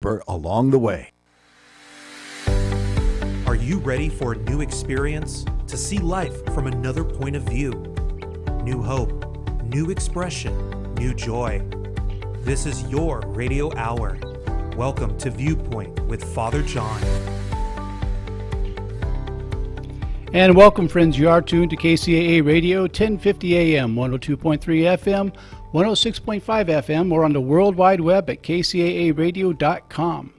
deeper along the way. Are you ready for a new experience? To see life from another point of view? New hope, new expression, new joy. This is your radio hour. Welcome to Viewpoint with Father John. And welcome, friends. You are tuned to KCAA Radio, 1050 AM, 102.3 FM, 106.5 FM, or on the World Wide Web at kcaaradio.com.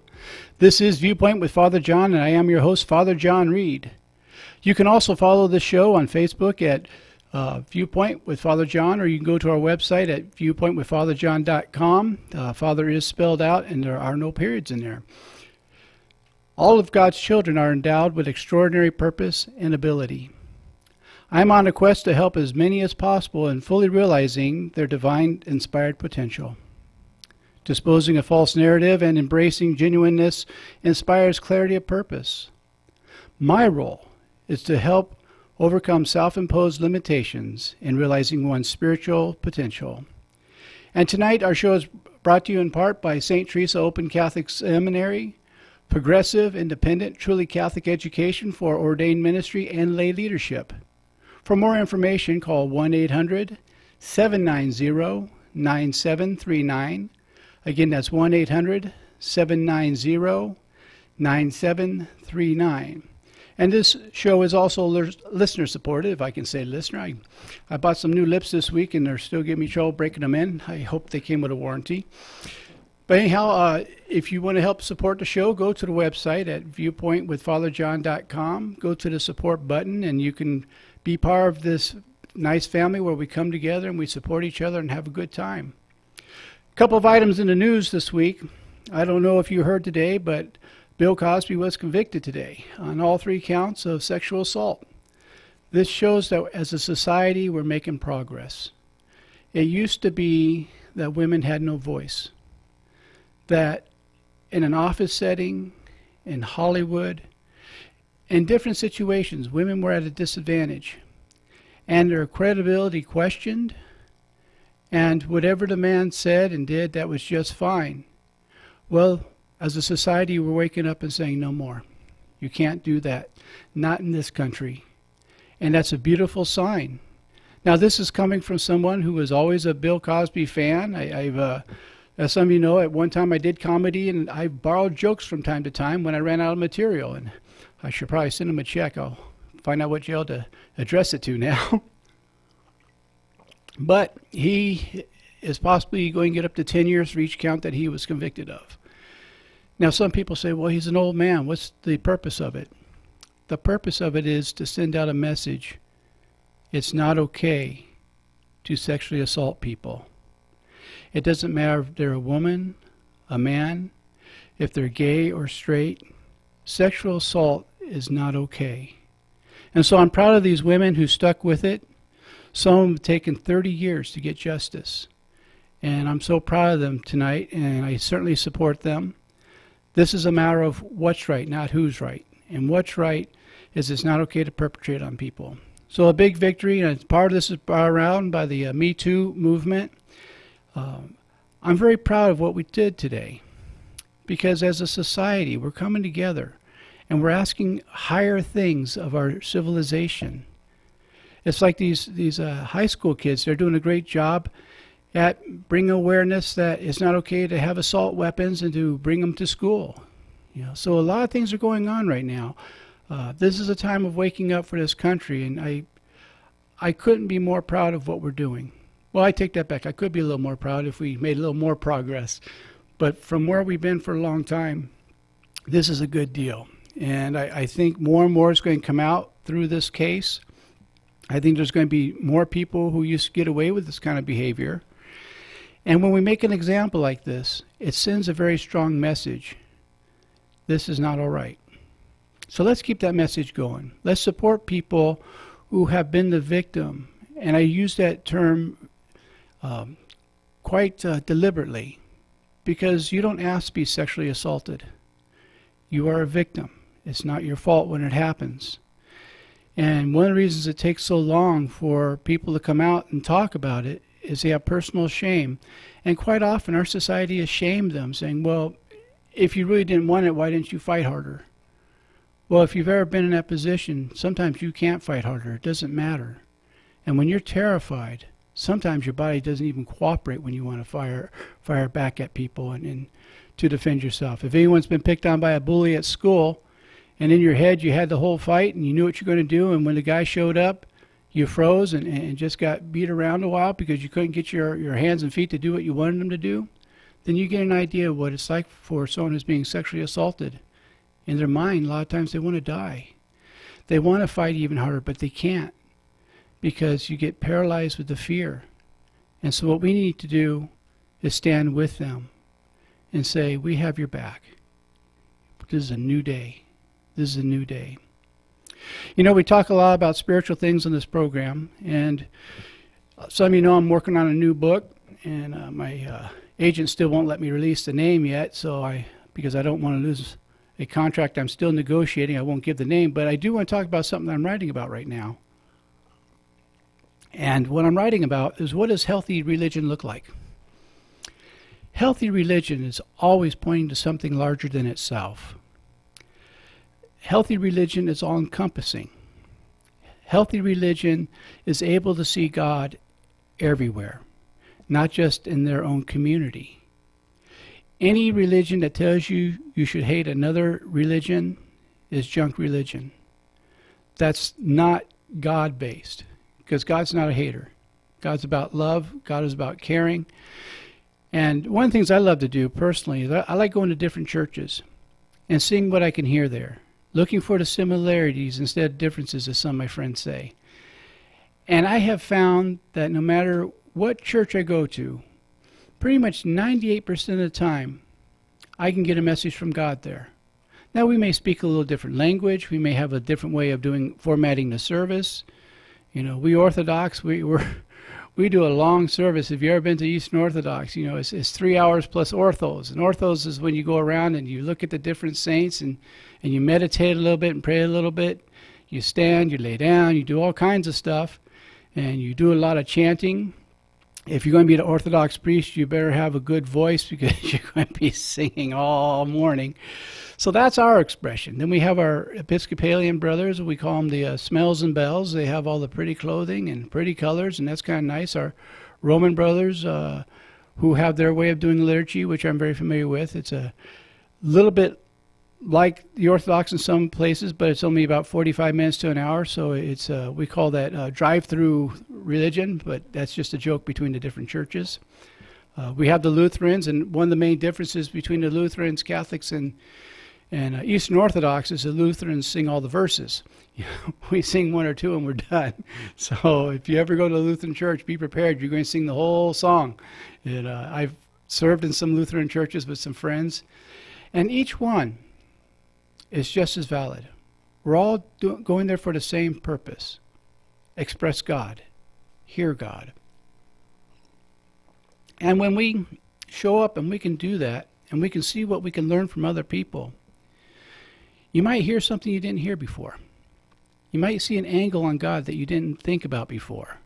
This is Viewpoint with Father John, and I am your host, Father John Reed. You can also follow the show on Facebook at Viewpoint with Father John, or you can go to our website at viewpointwithfatherjohn.com. Father is spelled out, and there are no periods in there. All of God's children are endowed with extraordinary purpose and ability. I am on a quest to help as many as possible in fully realizing their divine inspired potential. Disposing a false narrative and embracing genuineness inspires clarity of purpose. My role is to help overcome self-imposed limitations in realizing one's spiritual potential. And tonight our show is brought to you in part by St. Teresa Open Catholic Seminary, progressive, independent, truly Catholic education for ordained ministry and lay leadership. For more information, call 1-800-790-9739. Again, that's 1-800-790-9739. And this show is also listener supported, if I can say listener. I bought some new lips this week, and they're still giving me trouble breaking them in. I hope they came with a warranty. But anyhow, if you want to help support the show, go to the website at viewpointwithfatherjohn.com. Go to the support button, and you can be part of this nice family where we come together and we support each other and have a good time. A couple of items in the news this week. I don't know if you heard today, but Bill Cosby was convicted today on all 3 counts of sexual assault. This shows that as a society we're making progress. It used to be that women had no voice, that in an office setting, in Hollywood, in different situations, women were at a disadvantage, and their credibility questioned, and whatever the man said and did, that was just fine. Well, as a society, we're waking up and saying, no more. You can't do that. Not in this country. And that's a beautiful sign. Now, this is coming from someone who was always a Bill Cosby fan. As some of you know, at one time I did comedy, and I borrowed jokes from time to time when I ran out of material. And I should probably send him a check. I'll find out what jail to address it to now. But he is possibly going to get up to 10 years for each count that he was convicted of. Now, some people say, well, he's an old man. What's the purpose of it? The purpose of it is to send out a message. It's not okay to sexually assault people. It doesn't matter if they're a woman, a man, if they're gay or straight. Sexual assault is not okay. And so I'm proud of these women who stuck with it. Some have taken 30 years to get justice. And I'm so proud of them tonight, and I certainly support them. This is a matter of what's right, not who's right. And what's right is it's not okay to perpetrate on people. So a big victory, and part of this is brought around by the Me Too movement. I'm very proud of what we did today, because as a society we're coming together and we're asking higher things of our civilization. It's like these high school kids, they're doing a great job at bringing awareness that it's not okay to have assault weapons and to bring them to school. So a lot of things are going on right now. This is a time of waking up for this country, and I couldn't be more proud of what we're doing. Well, I take that back. I could be a little more proud if we made a little more progress. But from where we've been for a long time, this is a good deal. And I think more and more is going to come out through this case. I think there's going to be more people who used to get away with this kind of behavior. And when we make an example like this, it sends a very strong message. This is not all right. So let's keep that message going. Let's support people who have been the victim. And I use that term quite deliberately, because you don't ask to be sexually assaulted. You are a victim. It's not your fault when it happens. And one of the reasons it takes so long for people to come out and talk about it is they have personal shame. And quite often our society has shamed them, saying, well, if you really didn't want it, why didn't you fight harder? Well, if you've ever been in that position, sometimes you can't fight harder. It doesn't matter. And when you're terrified, sometimes your body doesn't even cooperate when you want to fire back at people and to defend yourself. If anyone's been picked on by a bully at school, and in your head you had the whole fight and you knew what you're going to do, and when the guy showed up, you froze and just got beat around a while because you couldn't get your hands and feet to do what you wanted them to do, then you get an idea of what it's like for someone who's being sexually assaulted. In their mind, a lot of times they want to die. They want to fight even harder, but they can't because you get paralyzed with the fear. And so what we need to do is stand with them and say, we have your back. This is a new day. This is a new day. You know, we talk a lot about spiritual things on this program, and some of you know I'm working on a new book, and my agent still won't let me release the name yet, because I don't want to lose a contract I'm still negotiating. I won't give the name, but I do want to talk about something that I'm writing about right now. And what I'm writing about is, what does healthy religion look like? Healthy religion is always pointing to something larger than itself. Healthy religion is all-encompassing. Healthy religion is able to see God everywhere, not just in their own community. Any religion that tells you you should hate another religion is junk religion. That's not God-based, because God's not a hater. God's about love. God is about caring. And one of the things I love to do personally is I like going to different churches and seeing what I can hear there, looking for the similarities instead of differences, as some of my friends say. And I have found that no matter what church I go to, pretty much 98% of the time, I can get a message from God there. Now, we may speak a little different language. We may have a different way of formatting the service. You know, we Orthodox, we do a long service. If you've ever been to Eastern Orthodox, you know, it's 3 hours plus orthos. And orthos is when you go around and you look at the different saints and you meditate a little bit and pray a little bit. You stand, you lay down, you do all kinds of stuff, and you do a lot of chanting. If you're going to be an Orthodox priest, you better have a good voice because you're going to be singing all morning. So that's our expression. Then we have our Episcopalian brothers. We call them the smells and bells. They have all the pretty clothing and pretty colors, and that's kind of nice. Our Roman brothers who have their way of doing liturgy, which I'm very familiar with. It's a little bit like the Orthodox in some places, but it's only about 45 minutes to an hour. So it's we call that drive-through religion, but that's just a joke between the different churches. We have the Lutherans, and one of the main differences between the Lutherans, Catholics, and Eastern Orthodox is the Lutherans sing all the verses. We sing one or two and we're done. So if you ever go to a Lutheran church, be prepared. You're going to sing the whole song. And I've served in some Lutheran churches with some friends, and each one is just as valid. We're all going there for the same purpose. Express God. Hear God. And when we show up and we can do that, and we can see what we can learn from other people, you might hear something you didn't hear before. You might see an angle on God that you didn't think about before.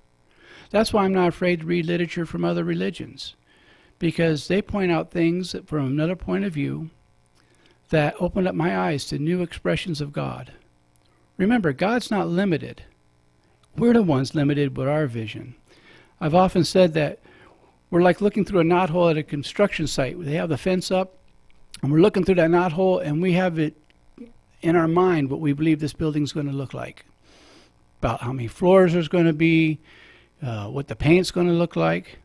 That's why I'm not afraid to read literature from other religions, because they point out things from another point of view that opened up my eyes to new expressions of God. Remember, God's not limited. We're the ones limited with our vision. I've often said that we're like looking through a knothole at a construction site. They have the fence up, and we're looking through that knothole, and we have it in our mind what we believe this building's going to look like, about how many floors there's going to be, what the paint's going to look like.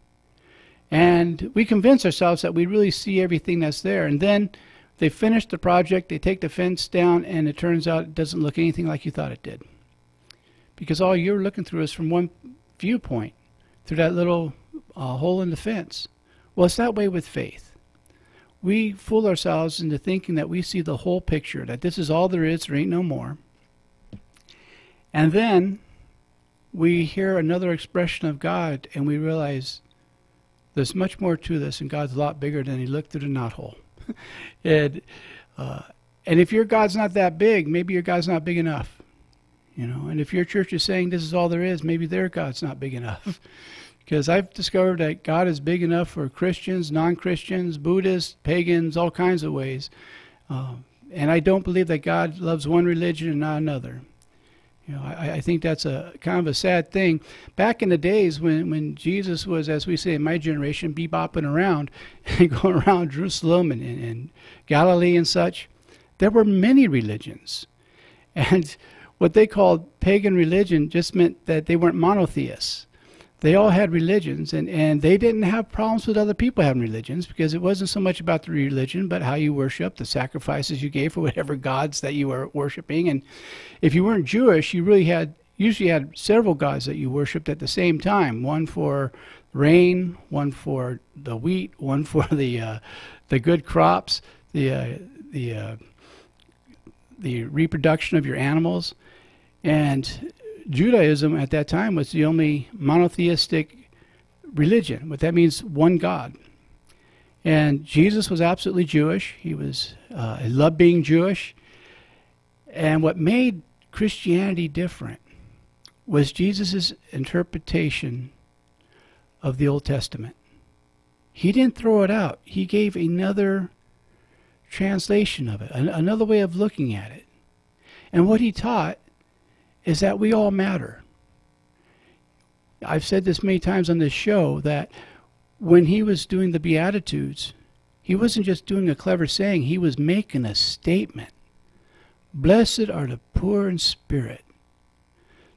And we convince ourselves that we really see everything that's there. And then they finish the project, they take the fence down, and it turns out it doesn't look anything like you thought it did. Because all you're looking through is from one viewpoint, through that little hole in the fence. Well, it's that way with faith. We fool ourselves into thinking that we see the whole picture, that this is all there is, there ain't no more. And then we hear another expression of God, and we realize there's much more to this, and God's a lot bigger than he looked through the knothole. And if your God's not that big, maybe your God's not big enough. You know, and if your church is saying this is all there is, maybe their God's not big enough. Because I've discovered that God is big enough for Christians, non-Christians, Buddhists, pagans, all kinds of ways. And I don't believe that God loves one religion and not another. You know, I think that's a kind of a sad thing. Back in the days when Jesus was, as we say in my generation, bebopping around and going around Jerusalem and Galilee and such, there were many religions. And what they called pagan religion just meant that they weren't monotheists. They all had religions, and they didn't have problems with other people having religions, because it wasn't so much about the religion, but how you worship, the sacrifices you gave for whatever gods that you were worshiping. And if you weren't Jewish, you usually had several gods that you worshiped at the same time. One for rain, one for the wheat, one for the good crops, the reproduction of your animals. And Judaism at that time was the only monotheistic religion. What that means, one God. And Jesus was absolutely Jewish. He loved being Jewish. And what made Christianity different was Jesus' interpretation of the Old Testament. He didn't throw it out. He gave another translation of it, another way of looking at it. And what he taught is that we all matter. I've said this many times on this show, that when he was doing the Beatitudes, he wasn't just doing a clever saying, he was making a statement. Blessed are the poor in spirit.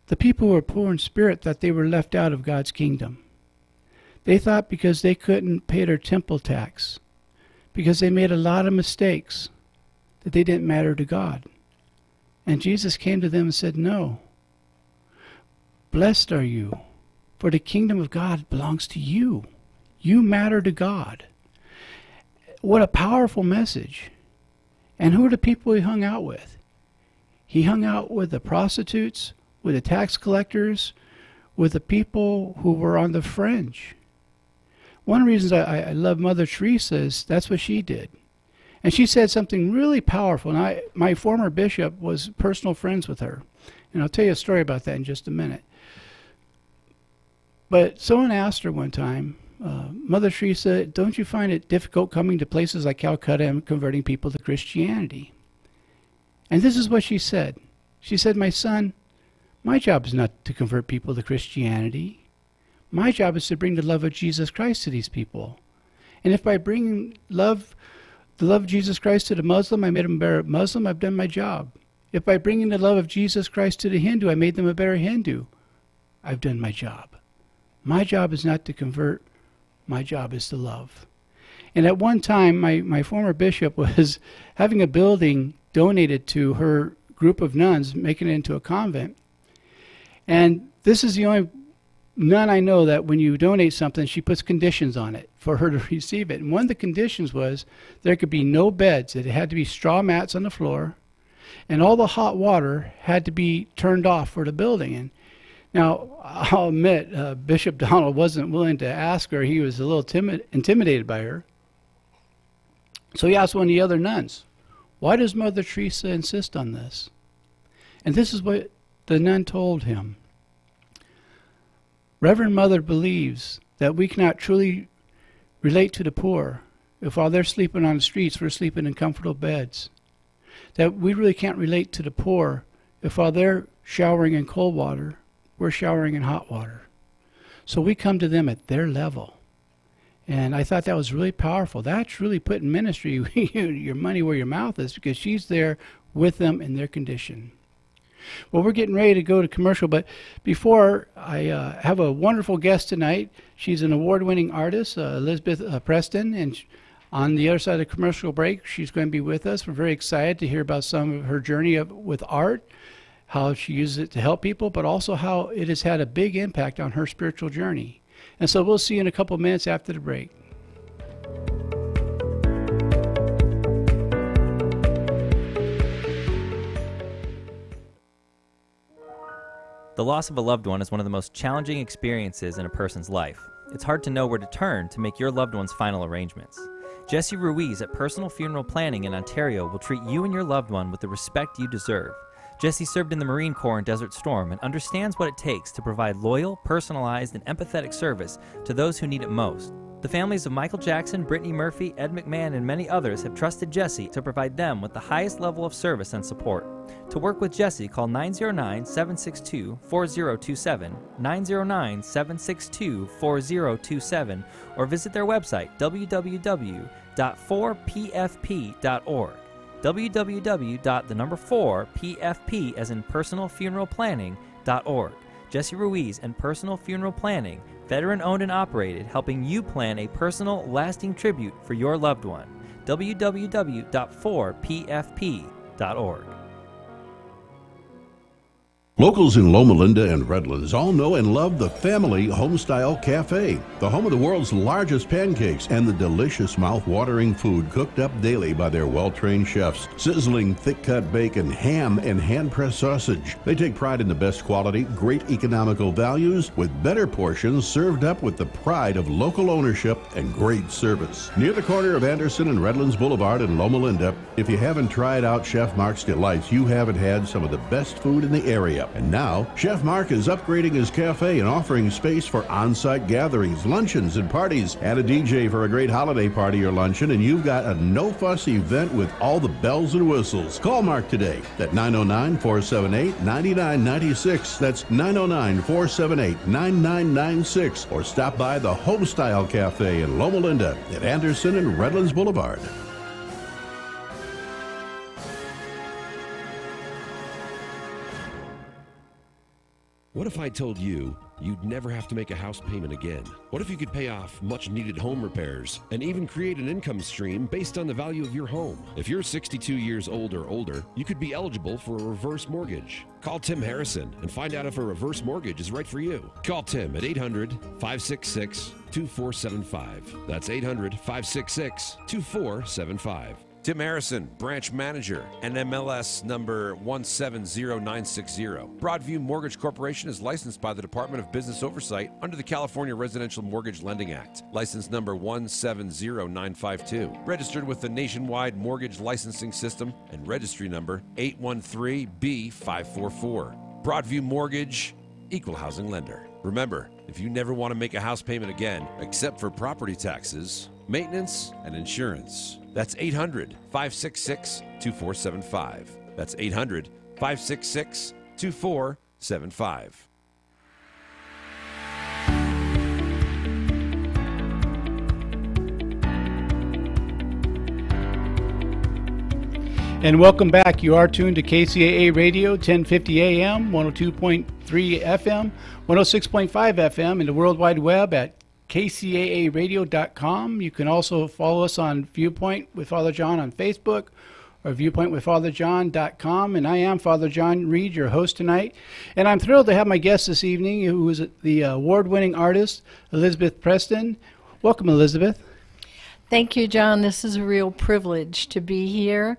The people who were poor in spirit thought they were left out of God's kingdom. They thought because they couldn't pay their temple tax, because they made a lot of mistakes, that they didn't matter to God. And Jesus came to them and said, no. Blessed are you, for the kingdom of God belongs to you. You matter to God. What a powerful message. And who are the people he hung out with? He hung out with the prostitutes, with the tax collectors, with the people who were on the fringe. One of the reasons I love Mother Teresa is that's what she did. And she said something really powerful. And my former bishop was personal friends with her. And I'll tell you a story about that in just a minute. But someone asked her one time, Mother Teresa, don't you find it difficult coming to places like Calcutta and converting people to Christianity? And this is what she said. She said, my son, my job is not to convert people to Christianity. My job is to bring the love of Jesus Christ to these people. And if by bringing the love of Jesus Christ to the Muslim, I made them a better Muslim, I've done my job. If by bringing the love of Jesus Christ to the Hindu, I made them a better Hindu, I've done my job. My job is not to convert. My job is to love. And at one time, my former bishop was having a building donated to her group of nuns, making it into a convent. And this is the only nun I know that when you donate something, she puts conditions on it for her to receive it. And one of the conditions was there could be no beds. It had to be straw mats on the floor. And all the hot water had to be turned off for the building. And now, I'll admit, Bishop Donald wasn't willing to ask her. He was a little intimidated by her. So he asked one of the other nuns, why does Mother Teresa insist on this? And this is what the nun told him. Reverend Mother believes that we cannot truly relate to the poor if while they're sleeping on the streets, we're sleeping in comfortable beds. That we really can't relate to the poor if while they're showering in cold water, we're showering in hot water. So we come to them at their level. And I thought that was really powerful. That's really putting ministry, your money where your mouth is, because she's there with them in their condition. Well, we're getting ready to go to commercial, but before, I have a wonderful guest tonight. She's an award-winning artist, Elizabeth Preston, and on the other side of the commercial break, she's going to be with us. We're very excited to hear about some of her journey with art, how she uses it to help people, but also how it has had a big impact on her spiritual journey. And so we'll see you in a couple of minutes after the break. The loss of a loved one is one of the most challenging experiences in a person's life. It's hard to know where to turn to make your loved one's final arrangements. Jesse Ruiz at Personal Funeral Planning in Ontario will treat you and your loved one with the respect you deserve. Jesse served in the Marine Corps in Desert Storm and understands what it takes to provide loyal, personalized, and empathetic service to those who need it most. The families of Michael Jackson, Brittany Murphy, Ed McMahon, and many others have trusted Jesse to provide them with the highest level of service and support. To work with Jesse, call 909-762-4027, 909-762-4027, or visit their website, www.4pfp.org. www.4pfp as in personal funeral planning.org. Jesse Ruiz and Personal Funeral Planning, veteran owned and operated, helping you plan a personal, lasting tribute for your loved one. www.4pfp.org. Locals in Loma Linda and Redlands all know and love the Family Homestyle Cafe, the home of the world's largest pancakes and the delicious mouth-watering food cooked up daily by their well-trained chefs. Sizzling thick-cut bacon, ham, and hand-pressed sausage. They take pride in the best quality, great economical values, with better portions served up with the pride of local ownership and great service. Near the corner of Anderson and Redlands Boulevard in Loma Linda, if you haven't tried out Chef Mark's Delights, you haven't had some of the best food in the area. And now, Chef Mark is upgrading his cafe and offering space for on-site gatherings, luncheons, and parties. Add a DJ for a great holiday party or luncheon, and you've got a no-fuss event with all the bells and whistles. Call Mark today at 909-478-9996. That's 909-478-9996. Or stop by the Homestyle Cafe in Loma Linda at Anderson and Redlands Boulevard. What if I told you you'd never have to make a house payment again? What if you could pay off much-needed home repairs and even create an income stream based on the value of your home? If you're 62 years old or older, you could be eligible for a reverse mortgage. Call Tim Harrison and find out if a reverse mortgage is right for you. Call Tim at 800-566-2475. That's 800-566-2475. Tim Harrison, branch manager, NMLS number 170960. Broadview Mortgage Corporation is licensed by the Department of Business Oversight under the California Residential Mortgage Lending Act. License number 170952. Registered with the Nationwide Mortgage Licensing System and registry number 813B544. Broadview Mortgage, equal housing lender. Remember, if you never want to make a house payment again, except for property taxes, maintenance, and insurance, that's 800-566-2475. That's 800-566-2475. And welcome back. You are tuned to KCAA Radio, 1050 AM, 102.3 FM, 106.5 FM, and the World Wide Web at KCAAradio.com. You can also follow us on Viewpoint with Father John on Facebook or viewpointwithfatherjohn.com. And I am Father John Reed, your host tonight. And I'm thrilled to have my guest this evening, who is the award-winning artist, Elizabeth Preston. Welcome, Elizabeth. Thank you, John. This is a real privilege to be here.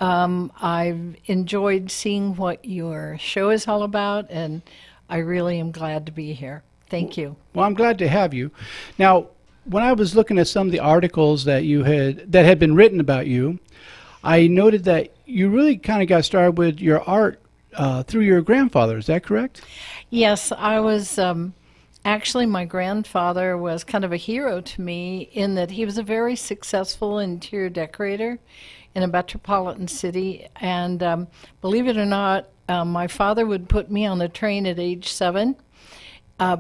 I've enjoyed seeing what your show is all about, and I really am glad to be here. Thank you. Well, I'm glad to have you. Now, when I was looking at some of the articles that had been written about you, I noted that you really kind of got started with your art through your grandfather. Is that correct? Yes, I was actually, my grandfather was kind of a hero to me in that he was a very successful interior decorator in a metropolitan city. And believe it or not, my father would put me on the train at age 7.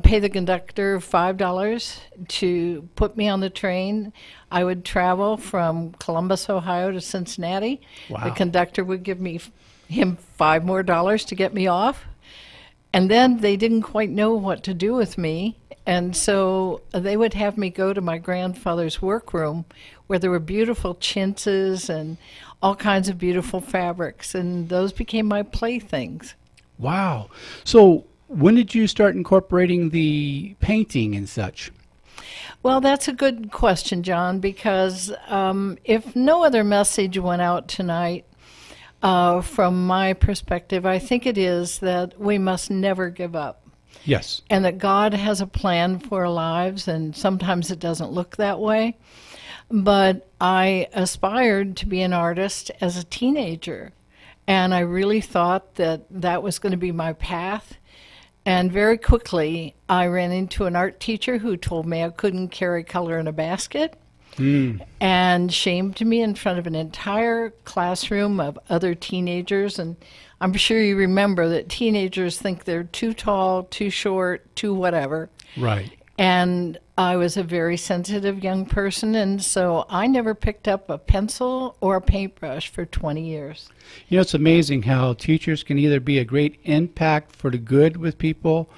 Pay the conductor $5 to put me on the train. I would travel from Columbus, Ohio to Cincinnati. Wow. The conductor would give him $5 more to get me off. And then they didn't quite know what to do with me. And so they would have me go to my grandfather's workroom where there were beautiful chintzes and all kinds of beautiful fabrics. And those became my playthings. Wow. So when did you start incorporating the painting and such? Well, that's a good question, John, because if no other message went out tonight, from my perspective, I think it is that we must never give up. Yes. And that God has a plan for our lives, and sometimes it doesn't look that way. But I aspired to be an artist as a teenager. And I really thought that that was going to be my path. And very quickly, I ran into an art teacher who told me I couldn't carry color in a basket and shamed me in front of an entire classroom of other teenagers. And I'm sure you remember that teenagers think they're too tall, too short, too whatever. Right. And I was a very sensitive young person, and so I never picked up a pencil or a paintbrush for 20 years. You know, it's amazing how teachers can either be a great impact for the good with people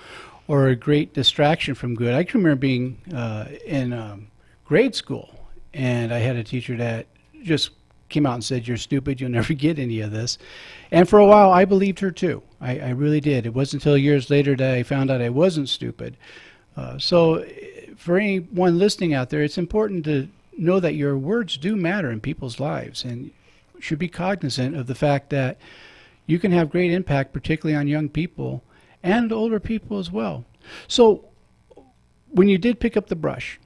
or a great distraction from good. I can remember being in grade school, and I had a teacher that just came out and said, "You're stupid, you'll never get any of this." And for a while, I believed her too. I really did. It wasn't until years later that I found out I wasn't stupid. So for anyone listening out there, it's important to know that your words do matter in people's lives, and should be cognizant of the fact that you can have great impact, particularly on young people and older people as well. So when you did pick up the brush,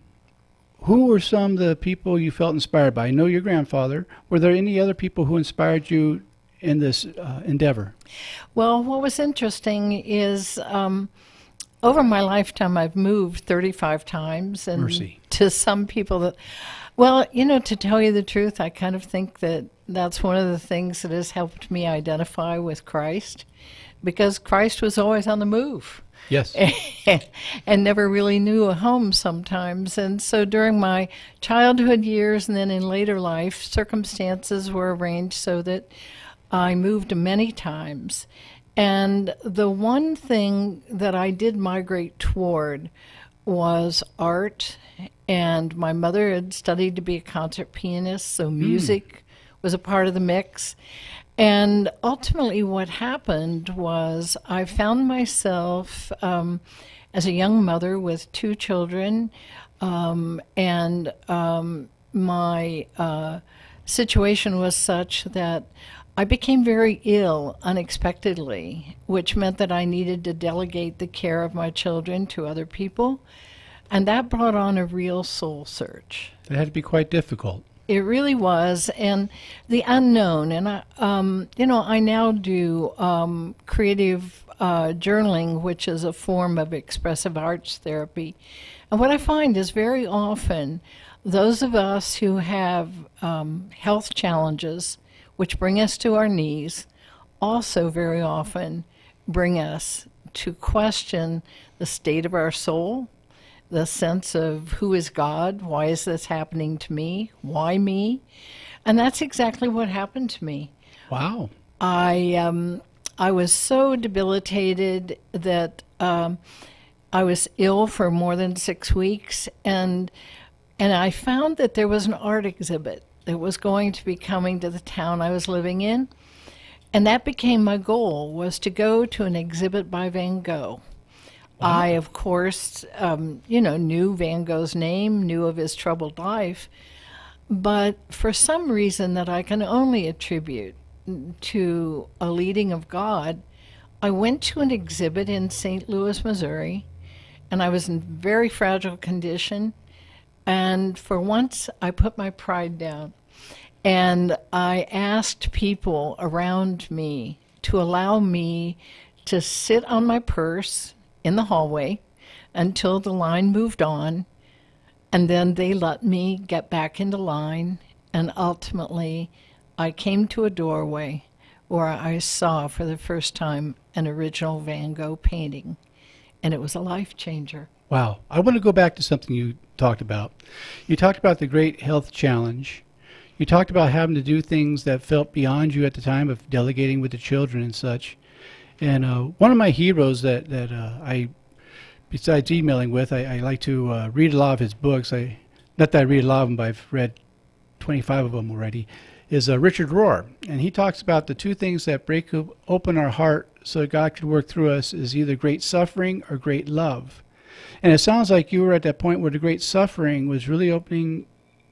who were some of the people you felt inspired by? I know your grandfather. Were there any other people who inspired you in this endeavor? Well, what was interesting is over my lifetime, I've moved 35 times. And Mercy. To some people that, well, you know, to tell you the truth, I kind of think that that's one of the things that has helped me identify with Christ, because Christ was always on the move. Yes. And never really knew a home sometimes. And so during my childhood years and then in later life, circumstances were arranged so that I moved many times. And the one thing that I did migrate toward was art. And my mother had studied to be a concert pianist, so music was a part of the mix. And ultimately what happened was I found myself as a young mother with 2 children, and my situation was such that I became very ill unexpectedly, which meant that I needed to delegate the care of my children to other people, and that brought on a real soul search. That had to be quite difficult. It really was, and the unknown. And I now do creative journaling, which is a form of expressive arts therapy. And what I find is very often those of us who have health challenges, which bring us to our knees, also very often bring us to question the state of our soul, the sense of who is God, why is this happening to me, why me? And that's exactly what happened to me. Wow. I was so debilitated that I was ill for more than 6 weeks, and I found that there was an art exhibit that was going to be coming to the town I was living in, and that became my goal, was to go to an exhibit by Van Gogh. Wow. I, of course, knew Van Gogh's name, knew of his troubled life, but for some reason that I can only attribute to a leading of God, I went to an exhibit in St. Louis, Missouri, and I was in very fragile condition, and for once I put my pride down, and I asked people around me to allow me to sit on my purse in the hallway until the line moved on, and then they let me get back into line, and ultimately I came to a doorway where I saw for the first time an original Van Gogh painting, and it was a life changer. Wow. I want to go back to something you talked about. You talked about the great health challenge. You talked about having to do things that felt beyond you at the time, of delegating with the children and such. And one of my heroes that I, besides emailing with, I like to read a lot of his books. Not that I read a lot of them, but I've read 25 of them already, is Richard Rohr. And he talks about the 2 things that break open our heart so that God could work through us is either great suffering or great love. And it sounds like you were at that point where the great suffering was really opening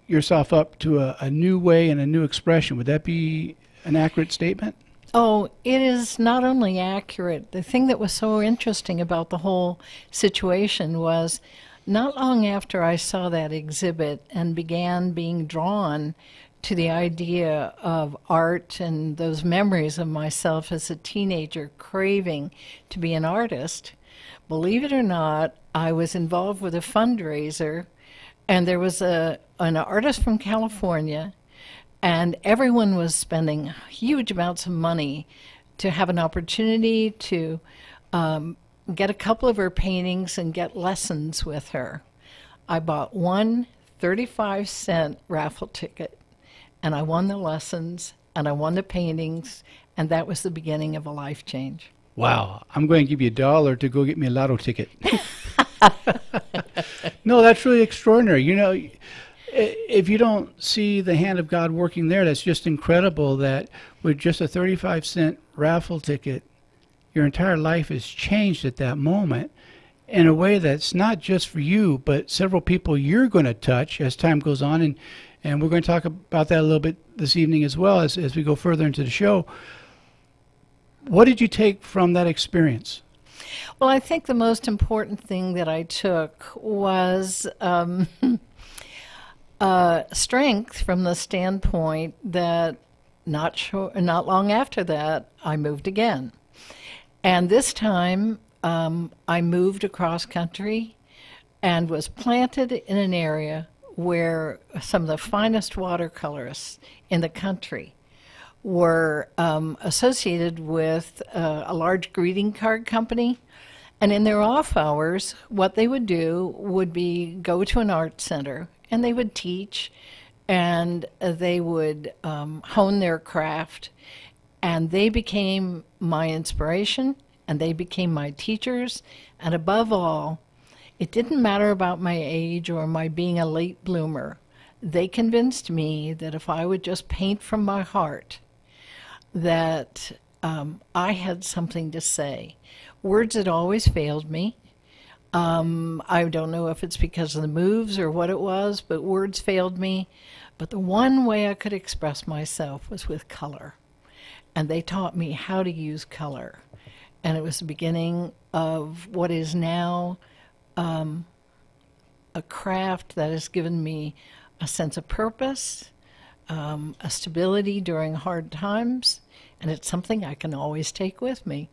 yourself up to a new way and a new expression. Would that be an accurate statement? Oh, it is not only accurate. The thing that was so interesting about the whole situation was not long after I saw that exhibit and began being drawn to the idea of art and those memories of myself as a teenager craving to be an artist, believe it or not, I was involved with a fundraiser, and there was an artist from California, and everyone was spending huge amounts of money to have an opportunity to get a couple of her paintings and get lessons with her. I bought one 35-cent raffle ticket, and I won the lessons, and I won the paintings, and that was the beginning of a life change. Wow, I'm going to give you $1 to go get me a lotto ticket. No, that's really extraordinary. You know, if you don't see the hand of God working there, that's just incredible that with just a 35-cent raffle ticket, your entire life is changed at that moment in a way that's not just for you, but several people you're going to touch as time goes on. And we're going to talk about that a little bit this evening as well as we go further into the show. What did you take from that experience? Well, I think the most important thing that I took was strength from the standpoint that not long after that, I moved again. And this time, I moved across country and was planted in an area where some of the finest watercolorists in the country were associated with a large greeting card company. And in their off hours, what they would do would be go to an art center, and they would teach, and they would hone their craft. And they became my inspiration, and they became my teachers. And above all, it didn't matter about my age or my being a late bloomer. They convinced me that if I would just paint from my heart, that I had something to say. Words had always failed me. I don't know if it's because of the moves or what it was, but words failed me. But the one way I could express myself was with color. And they taught me how to use color. And it was the beginning of what is now a craft that has given me a sense of purpose, a stability during hard times, and it's something I can always take with me.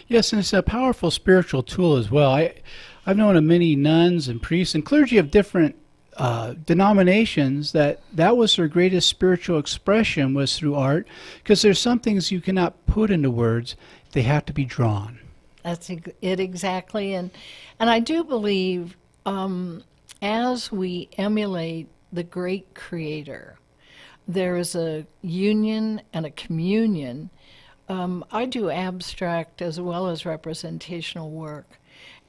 Yes, and it's a powerful spiritual tool as well. I've known of many nuns and priests and clergy of different denominations that was their greatest spiritual expression was through art, because there's some things you cannot put into words. They have to be drawn. That's it exactly. And I do believe as we emulate the great Creator, there is a union and a communion. I do abstract as well as representational work.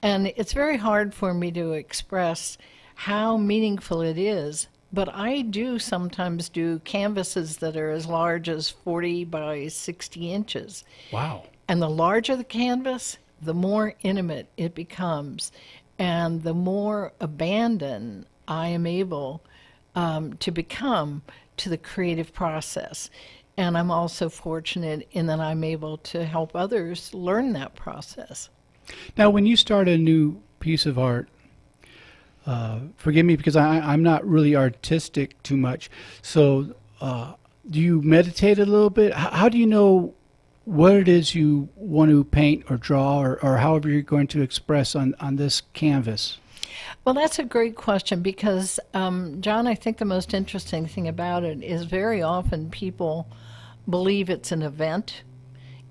And it's very hard for me to express how meaningful it is, but I do sometimes do canvases that are as large as 40 by 60 inches. Wow. And the larger the canvas, the more intimate it becomes, and the more abandoned I am able to become to the creative process. And I'm also fortunate in that I'm able to help others learn that process. Now, when you start a new piece of art, forgive me because I'm not really artistic too much, so do you meditate a little bit? How do you know what it is you want to paint or draw or however you're going to express on this canvas? Well, that's a great question because, John, I think the most interesting thing about it is very often people believe it's an event.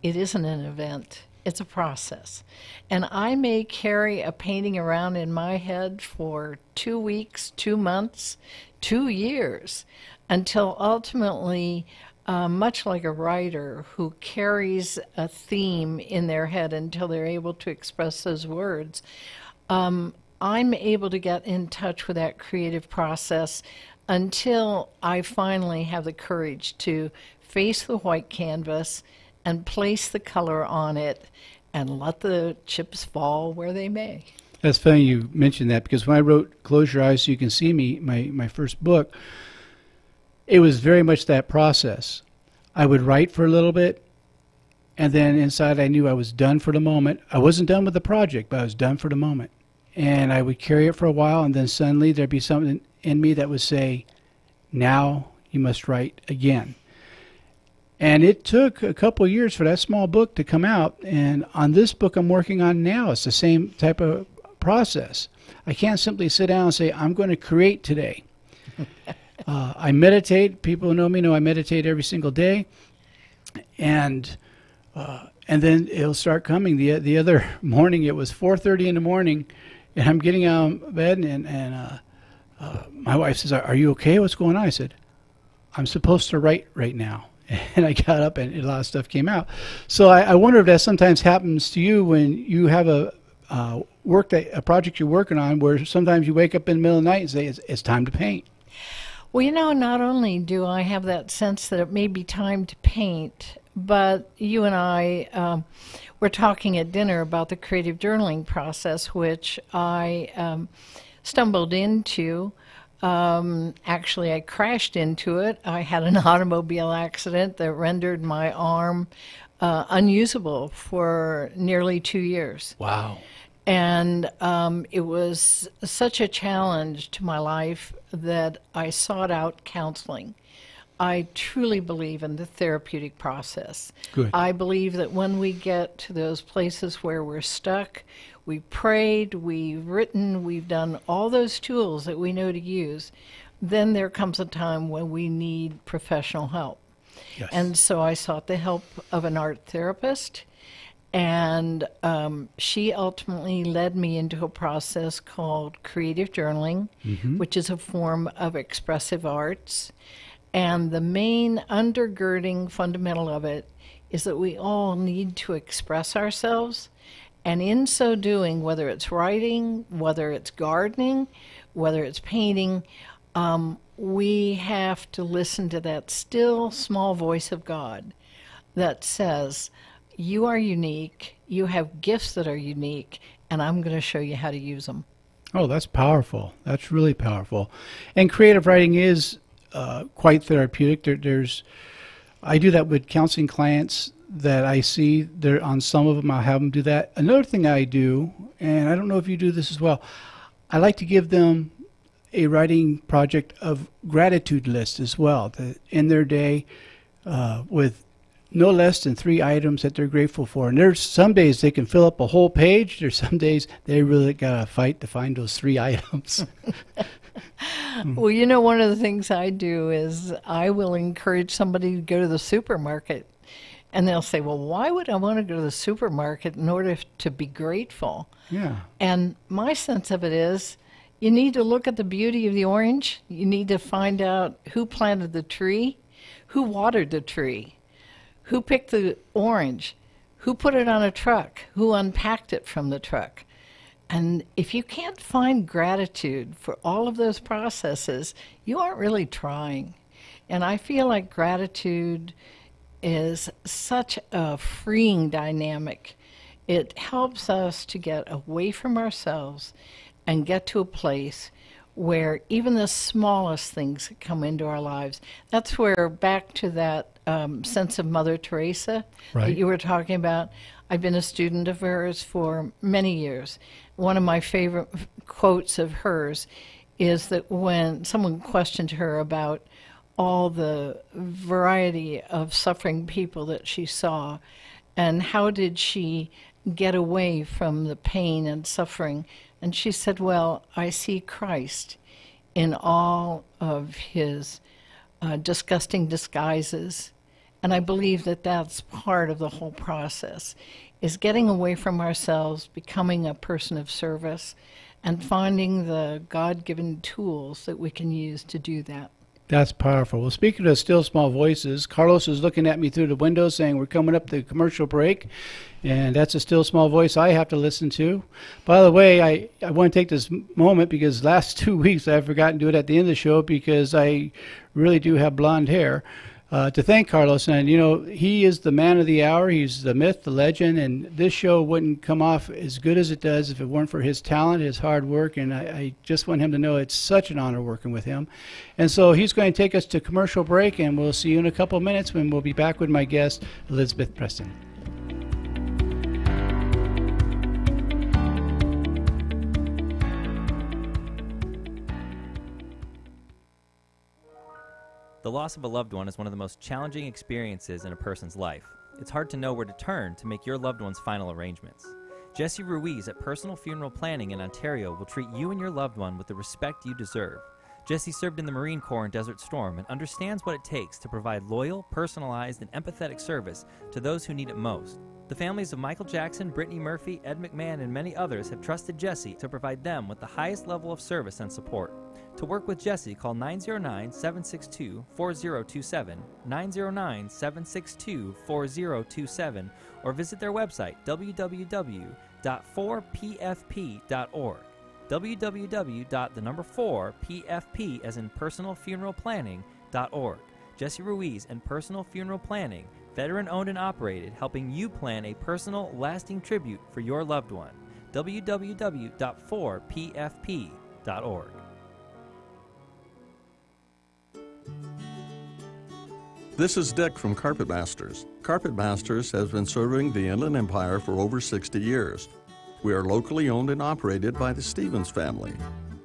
It isn't an event. It's a process. And I may carry a painting around in my head for 2 weeks, 2 months, 2 years, until ultimately, much like a writer who carries a theme in their head until they're able to express those words, I'm able to get in touch with that creative process until I finally have the courage to face the white canvas and place the color on it and let the chips fall where they may. That's funny you mentioned that, because when I wrote Close Your Eyes So You Can See Me, my first book, it was very much that process. I would write for a little bit, and then inside I knew I was done for the moment. I wasn't done with the project, but I was done for the moment. And I would carry it for a while, and then suddenly there'd be something in me that would say, now you must write again. And it took a couple of years for that small book to come out. And on this book I'm working on now, it's the same type of process. I can't simply sit down and say, I'm going to create today. I meditate. People who know me know I meditate every single day. And then it'll start coming. The other morning, it was 4:30 in the morning, and I'm getting out of bed, and my wife says, "Are you okay? What's going on?" I said, "I'm supposed to write right now." And I got up, and a lot of stuff came out. So I wonder if that sometimes happens to you when you have a project you're working on, where sometimes you wake up in the middle of the night and say, it's time to paint. Well, not only do I have that sense that it may be time to paint, but you and I were talking at dinner about the creative journaling process, which I stumbled into. Actually, I crashed into it. I had an automobile accident that rendered my arm unusable for nearly 2 years. Wow. And it was such a challenge to my life that I sought out counseling. I truly believe in the therapeutic process. Good. I believe that when we get to those places where we're stuck, we prayed, we've written, we've done all those tools that we know to use, then there comes a time when we need professional help. Yes. And so I sought the help of an art therapist, and she ultimately led me into a process called creative journaling, which is a form of expressive arts. And the main undergirding fundamental of it is that we all need to express ourselves. And in so doing, whether it's writing, whether it's gardening, whether it's painting, we have to listen to that still small voice of God that says, you are unique, you have gifts that are unique, and I'm going to show you how to use them. Oh, that's powerful. That's really powerful. And creative writing is quite therapeutic. I do that with counseling clients that I see. There, on some of them, I'll have them do that. Another thing I do, and I don't know if you do this as well, I like to give them a writing project of gratitude list as well, that in their day with no less than 3 items that they're grateful for. And there's some days they can fill up a whole page. There's some days they really got to fight to find those 3 items. Well, one of the things I do is I will encourage somebody to go to the supermarket. And they'll say, well, why would I want to go to the supermarket in order to be grateful? Yeah. And my sense of it is, you need to look at the beauty of the orange. You need to find out who planted the tree, who watered the tree, who picked the orange, who put it on a truck, who unpacked it from the truck. And if you can't find gratitude for all of those processes, you aren't really trying. And I feel like gratitude is such a freeing dynamic. It helps us to get away from ourselves and get to a place where even the smallest things come into our lives. That's where, back to that sense of Mother Teresa that you were talking about. I've been a student of hers for many years. One of my favorite quotes of hers is that when someone questioned her about all the variety of suffering people that she saw, and how did she get away from the pain and suffering, and she said, well, I see Christ in all of his disgusting disguises. And I believe that that's part of the whole process, is getting away from ourselves, becoming a person of service, and finding the God-given tools that we can use to do that. That's powerful. Well, speaking of still small voices, Carlos is looking at me through the window saying we're coming up to the commercial break, and that's a still small voice I have to listen to. By the way, I want to take this moment because last 2 weeks I've forgotten to do it at the end of the show because I really do have blonde hair. To thank Carlos, and he is the man of the hour. He's the myth, the legend, and this show wouldn't come off as good as it does if it weren't for his talent, his hard work, and I just want him to know it's such an honor working with him. And so he's going to take us to commercial break, and we'll see you in a couple of minutes when we'll be back with my guest, Elizabeth Preston. The loss of a loved one is one of the most challenging experiences in a person's life. It's hard to know where to turn to make your loved one's final arrangements. Jesse Ruiz at Personal Funeral Planning in Ontario will treat you and your loved one with the respect you deserve. Jesse served in the Marine Corps in Desert Storm and understands what it takes to provide loyal, personalized, and empathetic service to those who need it most. The families of Michael Jackson, Brittany Murphy, Ed McMahon, and many others have trusted Jesse to provide them with the highest level of service and support. To work with Jesse, call 909-762-4027, 909-762-4027, or visit their website, www.4pfp.org. www.4pfp as in personal funeral planning.org. Jesse Ruiz and Personal Funeral Planning, veteran-owned and operated, helping you plan a personal, lasting tribute for your loved one. www.4pfp.org. This is Dick from Carpet Masters. Carpet Masters has been serving the Inland Empire for over 60 years. We are locally owned and operated by the Stevens family.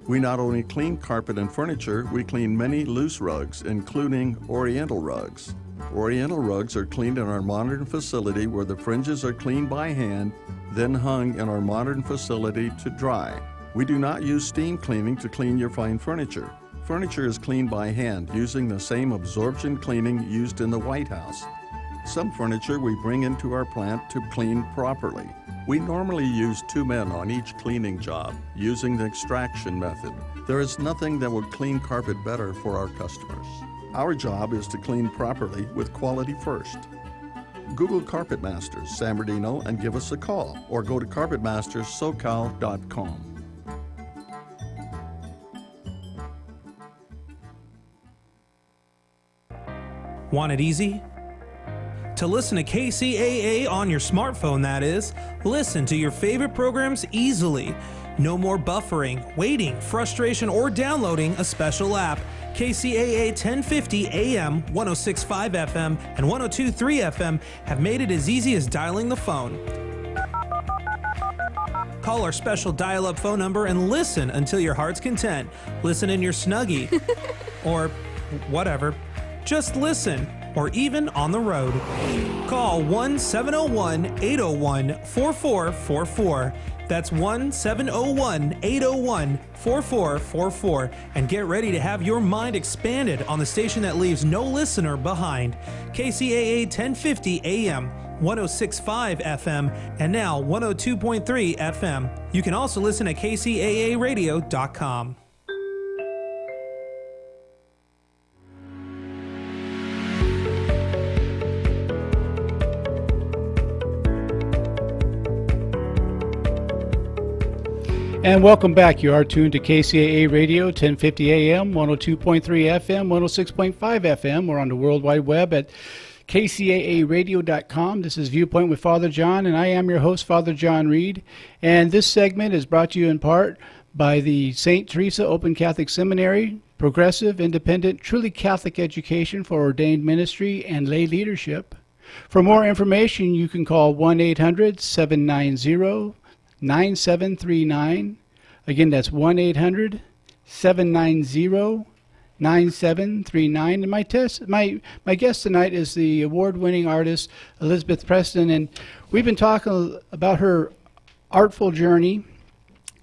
We not only clean carpet and furniture, we clean many loose rugs, including Oriental rugs. Oriental rugs are cleaned in our modern facility where the fringes are cleaned by hand, then hung in our modern facility to dry. We do not use steam cleaning to clean your fine furniture. Furniture is cleaned by hand using the same absorption cleaning used in the White House. Some furniture we bring into our plant to clean properly. We normally use 2 men on each cleaning job using the extraction method. There is nothing that would clean carpet better for our customers. Our job is to clean properly with quality first. Google Carpet Masters San Bernardino and give us a call, or go to carpetmasterssocal.com. Want it easy? To listen to KCAA on your smartphone, that is, listen to your favorite programs easily. No more buffering, waiting, frustration, or downloading a special app. KCAA 1050 AM, 106.5 FM, and 102.3 FM have made it as easy as dialing the phone. Call our special dial-up phone number and listen until your heart's content. Listen in your Snuggie, or whatever. Just listen, or even on the road. Call 1-701-801-4444. That's 1-701-801-4444. And get ready to have your mind expanded on the station that leaves no listener behind. KCAA 1050 AM, 106.5 FM, and now 102.3 FM. You can also listen at kcaaradio.com. And welcome back. You are tuned to KCAA Radio, 1050 AM, 102.3 FM, 106.5 FM. We're on the World Wide Web at KCAAradio.com. This is Viewpoint with Father John, and I am your host, Father John Reed. And this segment is brought to you in part by the St. Teresa Open Catholic Seminary, progressive, independent, truly Catholic education for ordained ministry and lay leadership. For more information, you can call 1-800-790-9739. Again, that's 1-800-790-9739. And my guest tonight is the award-winning artist Elizabeth Preston, and we've been talking about her artful journey,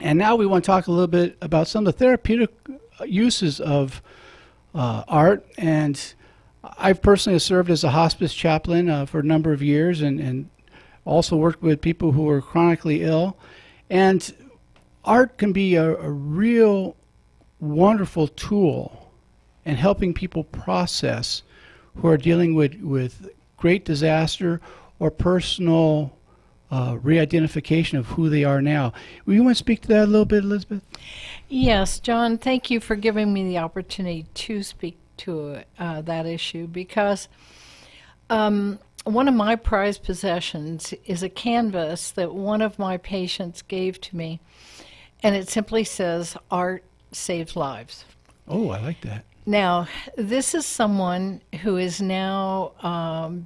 and now we want to talk a little bit about some of the therapeutic uses of art. And I've personally served as a hospice chaplain for a number of years, and also worked with people who are chronically ill. And art can be a real wonderful tool in helping people process who are dealing with great disaster or personal re-identification of who they are now. Will you want to speak to that a little bit, Elizabeth? Yes, John, thank you for giving me the opportunity to speak to that issue, because one of my prized possessions is a canvas that one of my patients gave to me, and it simply says, "Art saves lives." Oh, I like that. Now, this is someone who has now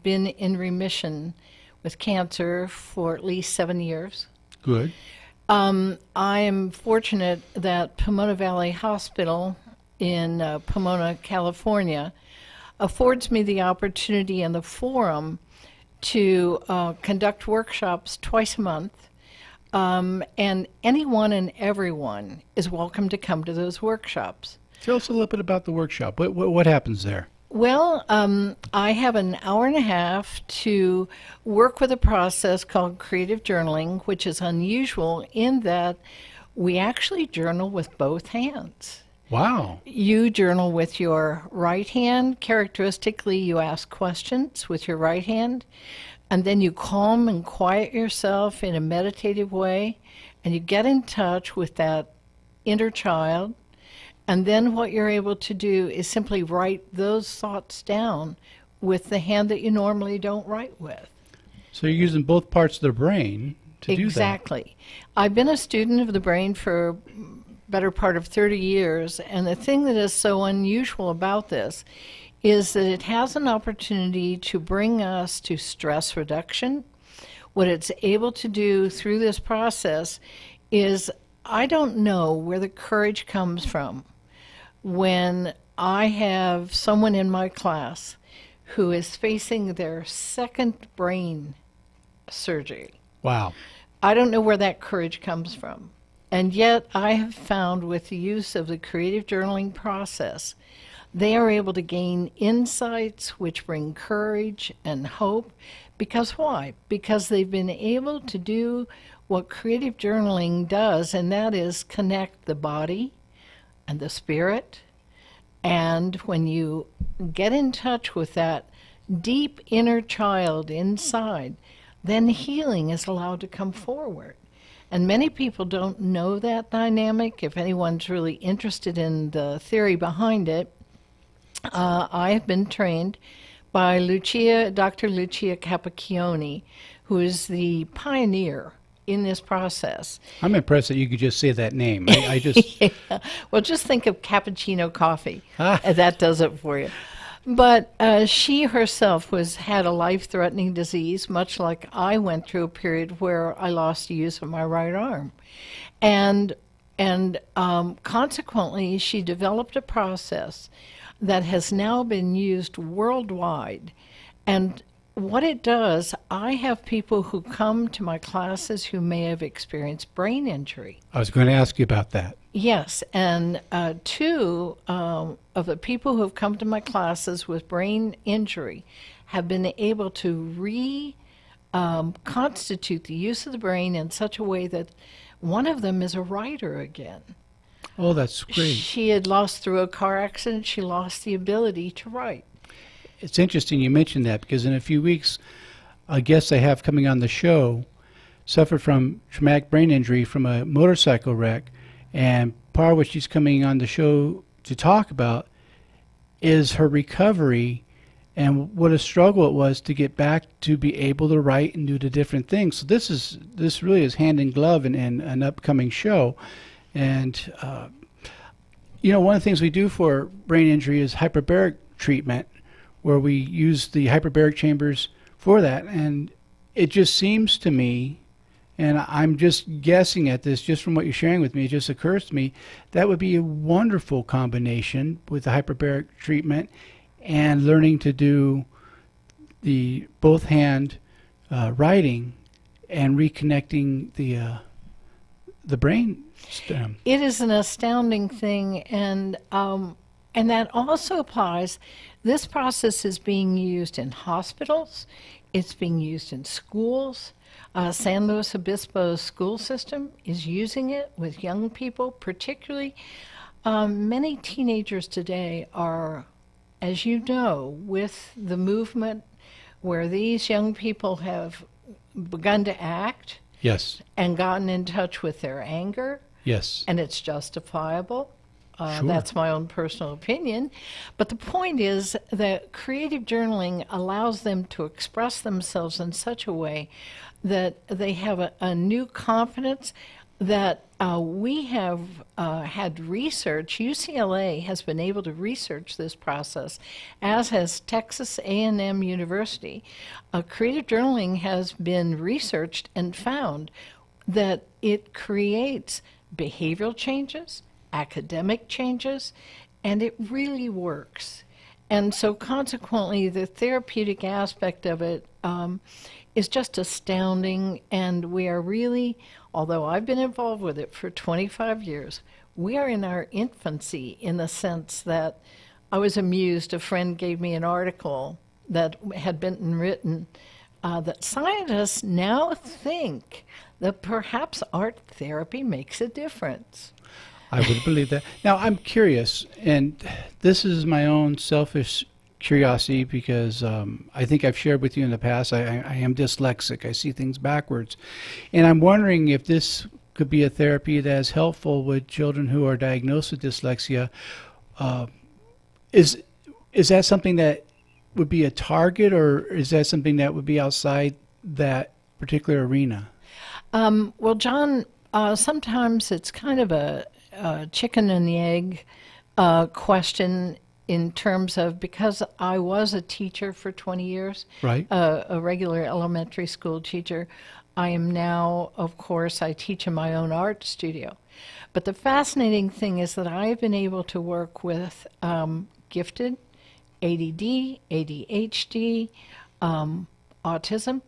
been in remission with cancer for at least 7 years. Good. I am fortunate that Pomona Valley Hospital in Pomona, California, affords me the opportunity and the forum to conduct workshops twice a month. And anyone and everyone is welcome to come to those workshops. Tell us a little bit about the workshop. What happens there? Well, I have an hour and a half to work with a process called creative journaling, which is unusual in that we actually journal with both hands. Wow. You journal with your right hand. Characteristically, you ask questions with your right hand, and then you calm and quiet yourself in a meditative way, and you get in touch with that inner child. And then what you're able to do is simply write those thoughts down with the hand that you normally don't write with. So you're using both parts of the brain to do that. Exactly. I've been a student of the brain for better part of 30 years, and the thing that is so unusual about this is that it has an opportunity to bring us to stress reduction. What it's able to do through this process is, I don't know where the courage comes from when I have someone in my class who is facing their second brain surgery. Wow. I don't know where that courage comes from. And yet I have found with the use of the creative journaling process, they are able to gain insights which bring courage and hope. Because why? Because they've been able to do what creative journaling does, and that is connect the body and the spirit. And when you get in touch with that deep inner child inside, then healing is allowed to come forward. And many people don't know that dynamic. If anyone's really interested in the theory behind it, I have been trained by Dr. Lucia Capacchione, who is the pioneer in this process. I'm impressed that you could just say that name. I just... Yeah. Well, just think of cappuccino coffee. That does it for you. But she herself had a life-threatening disease, much like I went through a period where I lost the use of my right arm. And consequently, she developed a process that has now been used worldwide. And what it does, I have people who come to my classes who may have experienced brain injury. I was going to ask you about that. Yes, and two of the people who have come to my classes with brain injury have been able to reconstitute the use of the brain in such a way that one of them is a writer again. Oh, that's great. She had lost through a car accident, she lost the ability to write. It's interesting you mentioned that, because in a few weeks, a guest I have coming on the show suffered from traumatic brain injury from a motorcycle wreck, and part of what she's coming on the show to talk about is her recovery and what a struggle it was to get back to be able to write and do the different things. So this really is hand in glove in an upcoming show. And one of the things we do for brain injury is hyperbaric treatment, where we use the hyperbaric chambers for that. And it just seems to me, and I'm just guessing at this just from what you're sharing with me, it just occurs to me that would be a wonderful combination with the hyperbaric treatment and learning to do the both hand writing and reconnecting the brain stem. It is an astounding thing, and that also applies. This process is being used in hospitals. It's being used in schools. San Luis Obispo's school system is using it with young people, particularly. Many teenagers today are, as you know, with the movement where these young people have begun to act. Yes. And gotten in touch with their anger. Yes. And it's justifiable. Sure. That's my own personal opinion. But the point is that creative journaling allows them to express themselves in such a way that they have a new confidence that we have had research. UCLA has been able to research this process, as has Texas A&M University. Creative journaling has been researched and found that it creates behavioral changes, academic changes, and it really works. And so consequently, the therapeutic aspect of it is just astounding. And we are really, although I've been involved with it for 25 years, we are in our infancy in the sense that I was amused. A friend gave me an article that had been written that scientists now think that perhaps art therapy makes a difference. I would believe that. Now, I'm curious, and this is my own selfish curiosity because I think I've shared with you in the past, I am dyslexic. I see things backwards. And I'm wondering if this could be a therapy that is helpful with children who are diagnosed with dyslexia. Is that something that would be a target, or is that something that would be outside that particular arena? Well, John, sometimes it's kind of a chicken and the egg question in terms of, because I was a teacher for 20 years, Right. A regular elementary school teacher. I am now, of course, I teach in my own art studio. But the fascinating thing is that I've been able to work with gifted, ADD, ADHD, autism,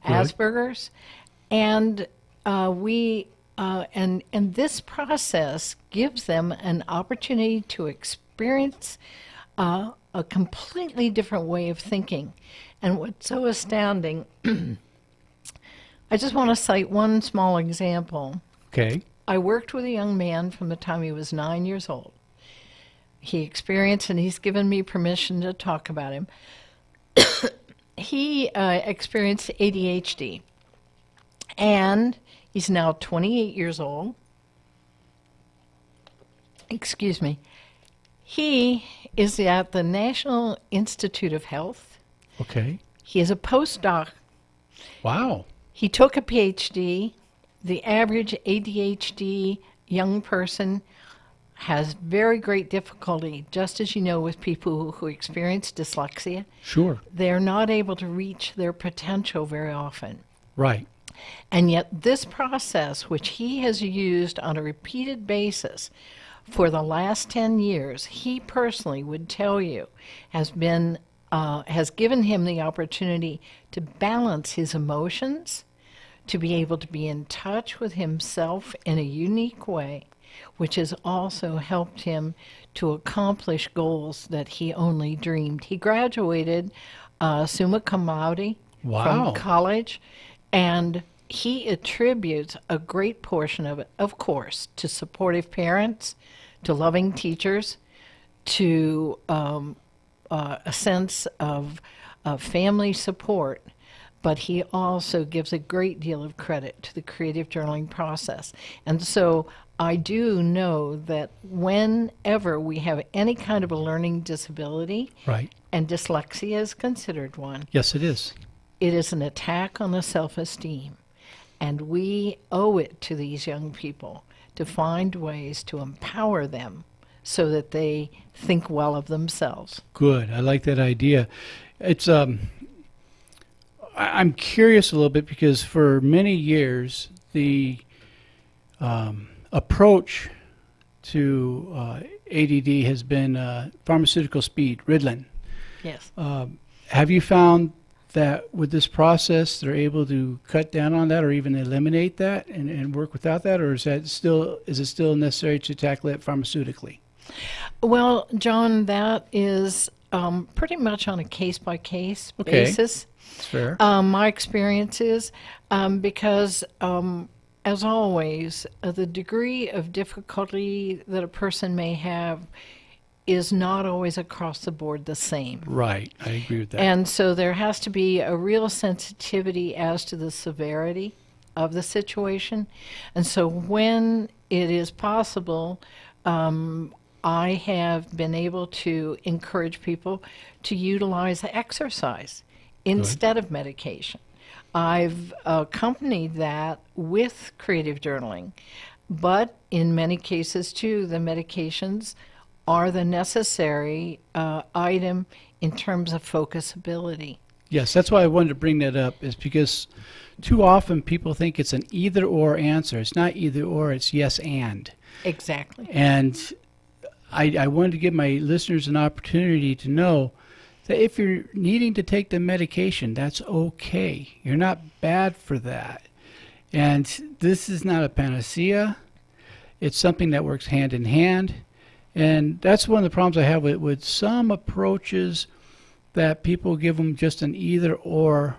Asperger's, and and this process gives them an opportunity to experience a completely different way of thinking. And what's so astounding, I just want to cite one small example. Okay. I worked with a young man from the time he was 9 years old. He experienced, and he's given me permission to talk about him. He experienced ADHD, and he's now 28 years old. Excuse me. He is at the National Institute of Health. Okay. He is a postdoc. Wow. He took a PhD. The average ADHD young person has very great difficulty, just as you know, with people who experience dyslexia. Sure. They're not able to reach their potential very often. Right. And yet this process, which he has used on a repeated basis for the last 10 years, he personally would tell you, has given him the opportunity to balance his emotions, to be able to be in touch with himself in a unique way, which has also helped him to accomplish goals that he only dreamed. He graduated summa cum laude Wow. from college, and he attributes a great portion of it, of course, to supportive parents, to loving teachers, to a sense of family support. But he also gives a great deal of credit to the creative journaling process. And so I do know that whenever we have any kind of a learning disability, Right. and dyslexia is considered one, Yes, it is. it is an attack on the self-esteem. And we owe it to these young people to find ways to empower them so that they think well of themselves. Good. I like that idea. It's I'm curious a little bit because for many years the approach to ADD has been pharmaceutical speed, Ritalin. Yes. Have you found that with this process they're able to cut down on that or even eliminate that and work without that, or is it still necessary to tackle it pharmaceutically? Well, John, that is pretty much on a case-by-case basis. That's fair. My experience is because, as always, the degree of difficulty that a person may have is not always across the board the same. Right. I agree with that. And so there has to be a real sensitivity as to the severity of the situation. And so when it is possible, I have been able to encourage people to utilize exercise instead of medication. I've accompanied that with creative journaling, but in many cases too, the medications are the necessary item in terms of focusability. Yes, that's why I wanted to bring that up, is because too often people think it's an either-or answer. It's not either-or, it's yes and. Exactly. And I wanted to give my listeners an opportunity to know that if you're needing to take the medication, that's okay. You're not bad for that. And this is not a panacea. It's something that works hand in hand. And that's one of the problems I have with some approaches, that people give them just an either-or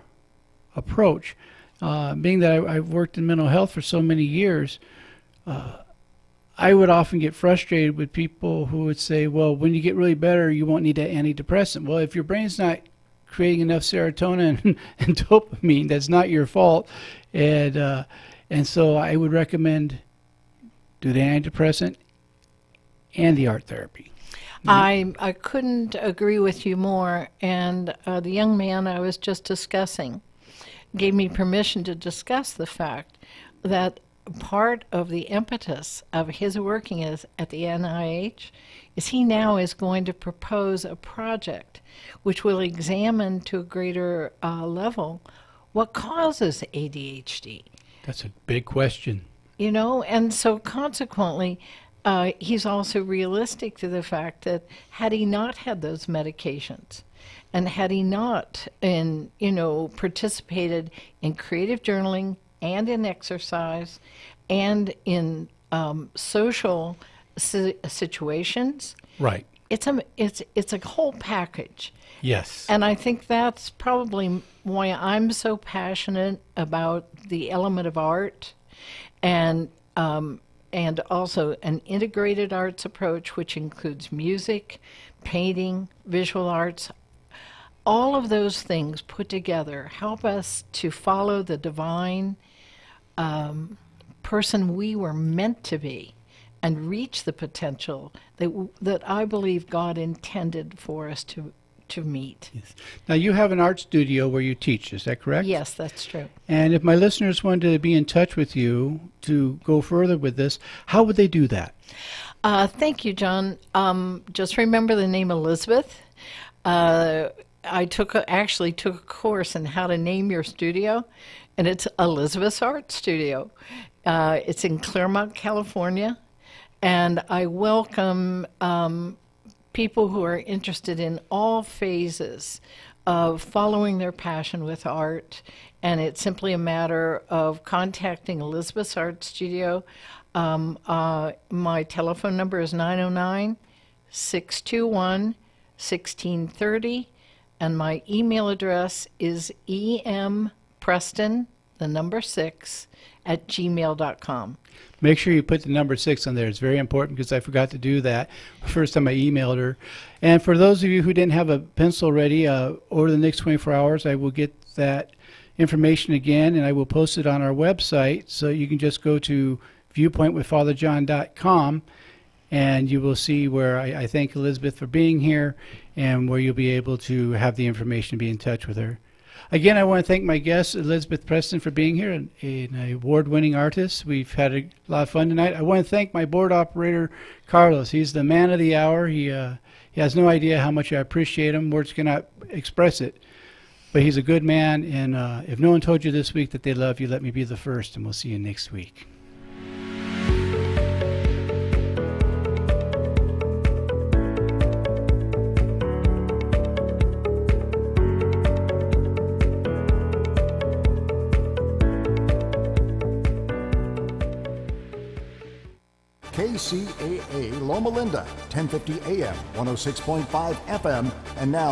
approach. Being that I've worked in mental health for so many years, I would often get frustrated with people who would say, well, when you get really better, you won't need an antidepressant. Well, if your brain's not creating enough serotonin and dopamine, that's not your fault. And so I would recommend do the antidepressant and the art therapy. I couldn't agree with you more. And the young man I was just discussing gave me permission to discuss the fact that part of the impetus of his working at the NIH is he now is going to propose a project which will examine to a greater level what causes ADHD. That's a big question. You know, and so consequently, he's also realistic to the fact that had he not had those medications, and had he not, participated in creative journaling and in exercise and in social situations, right? It's a whole package. Yes. And I think that's probably why I'm so passionate about the element of art, and also an integrated arts approach, which includes music, painting, visual arts. All of those things put together help us to follow the divine person we were meant to be and reach the potential that I believe God intended for us to meet. Yes. Now, you have an art studio where you teach, is that correct? Yes, that's true. And if my listeners wanted to be in touch with you to go further with this, how would they do that? Thank you, John. Just remember the name Elizabeth. I actually took a course in how to name your studio, and it's Elizabeth's Art Studio. It's in Claremont, California, and I welcome people who are interested in all phases of following their passion with art, and it's simply a matter of contacting Elizabeth's Art Studio. My telephone number is 909-621-1630, and my email address is empreston6@gmail.com. Make sure you put the number 6 on there. It's very important because I forgot to do that the first time I emailed her. And for those of you who didn't have a pencil ready, over the next 24 hours, I will get that information again, and I will post it on our website. So you can just go to viewpointwithfatherjohn.com, and you will see where I thank Elizabeth for being here, and where you'll be able to have the information to be in touch with her. Again, I want to thank my guest, Elizabeth Preston, for being here, an award-winning artist. We've had a lot of fun tonight. I want to thank my board operator, Carlos. He's the man of the hour. He has no idea how much I appreciate him. Words cannot express it. But he's a good man, and if no one told you this week that they love you, let me be the first, and we'll see you next week. KCAA Loma Linda, 1050 AM, 106.5 FM, and now